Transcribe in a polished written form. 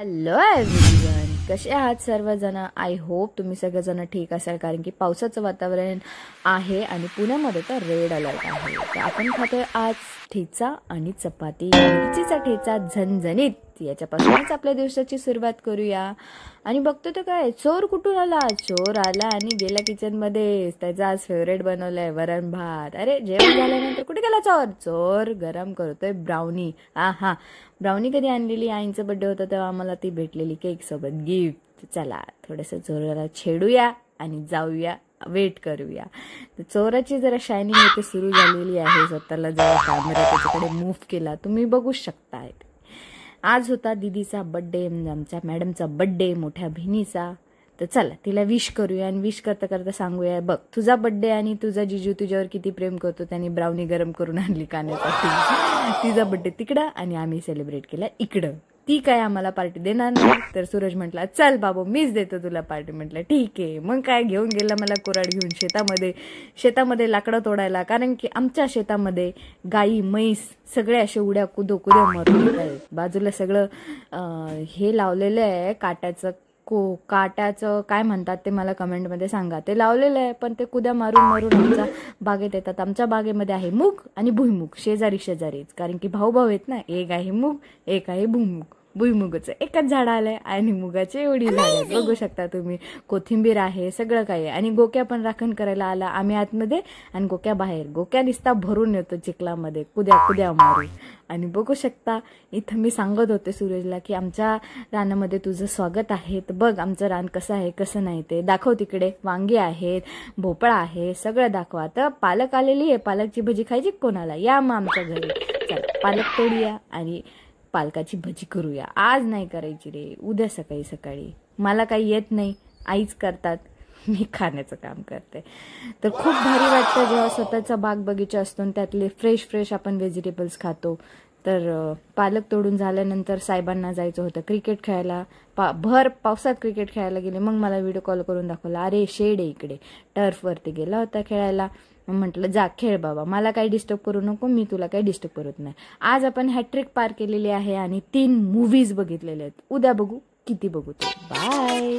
Hello everyone, कसे आहात सर्वजण? आय होप तुम्ही सगळेजण ठीक असाल, कारण की पावसाचं वातावरण आहे आणि पुण्यामध्ये तर रेड अलर्ट आहे. तर आपण खातोय आज ठेचा आणि चपाती, मिरचीचा ठेचा झणझणीत. याच्यापासूनच आपल्या दिवसाची सुरुवात करूया. आणि बघतो तर काय, चोर कुठून आला? चोर आला आणि गेला किचन मध्ये. त्याचा आज फेवरेट बनवलंय वरण भात. अरे जेवण झाल्यानंतर कुठे गेला चोर? चोर गरम करतोय ब्राउनी. हा ब्राउनी कधी आणलेली? आईंचा बर्थडे होता तेव्हा आम्हाला ती भेटलेली केक सोबत गिफ्ट. चला थोडंसं चोराला छेडूया आणि जाऊया, वेट करूया. तर चोराची जरा शायनिंग इथे सुरू झालेली आहे. स्वतःला जरा कॅमेरा त्याच्याकडे मूव्ह केला, तुम्ही बघू शकताय. आज होता दीदीचा बर्थडे, आमच्या मॅडमचा बर्थडे, मोठ्या बहिणीचा. तर चला तिला विश करूया आणि विश करता करता सांगूया, बघ तुझा बर्थडे आणि तुझा जिजू तुझ्यावर किती प्रेम करतो. त्यांनी ब्राउनी गरम करून आणली खाण्यासाठी. तिचा बर्थडे तिकडं आणि आम्ही सेलिब्रेट केला इकडं. ती काय आम्हाला पार्टी देणार नाही. तर सूरज म्हटला चल बाबू मीच देतो तुला पार्टी. म्हटलं ठीक आहे. मग काय घेऊन गेला मला कुऱ्हाड घेऊन शेतामध्ये लाकडं तोडायला. कारण की आमच्या शेतामध्ये गाई म्हैस सगळे असे उड्या कुद्या मारून येत आहेत. बाजूला सगळं हे लावलेलं आहे काट्याचं काय म्हणतात ते मला कमेंटमध्ये सांगा. ते लावलेलं आहे, पण ते कुद्या मारून आमच्या बागेत येतात. आमच्या बागेमध्ये आहे मूग आणि भुईमुग, शेजारीच. कारण की भाऊ आहेत ना, एक आहे मूग एक आहे भुईमुगाचं एकच झाड आलंय आणि मुगाचे एवढी झाड बघू शकता तुम्ही. कोथिंबीर आहे, सगळं काही आहे. आणि गोक्या पण राखण करायला आला. आम्ही आतमध्ये आणि गोक्या बाहेर. गोक्या निस्ता भरून येतो चिखलामध्ये कुद्या मारून. आणि बघू शकता इथं मी सांगत होते सूरजला की आमच्या रानामध्ये तुझं स्वागत आहे. तर बघ आमचं रान कसं आहे कसं नाही ते दाखव. तिकडे वांगी आहेत, भोपळा आहे, सगळं दाखवा. तर पालक आलेली आहे. पालकची भजी खायची कोणाला? या मग आमच्या घरी. चला पालक तोडूया आणि पालकाची भजी करूया. आज नाही करायची रे, उद्या सकाळी. मला काही येत नाही, आईच करतात, मी खाण्याचं काम करते. तर खूप भारी वाटतं जेव्हा स्वतःचा बाग बगीचा असतो आणि त्यातले फ्रेश आपण व्हेजिटेबल्स खातो. तर पालक तोडून झाल्यानंतर साहेबांना जायचं होतं क्रिकेट खेळायला. भर पावसात क्रिकेट खेळायला गेले. मग मला व्हिडिओ कॉल करून दाखवला, अरे शेड आहे इकडे, टर्फवरती गेला होता खेळायला. म्हटलं जा खेळ बाबा, मला काही डिस्टर्ब करू नको, मी तुला काही डिस्टर्ब करत नाही. आज आपण हॅट्रिक पार केलेली आहे आणि 3 मूव्हीज बघितलेल्या आहेत. उद्या बघू किती बघू ते. बाय.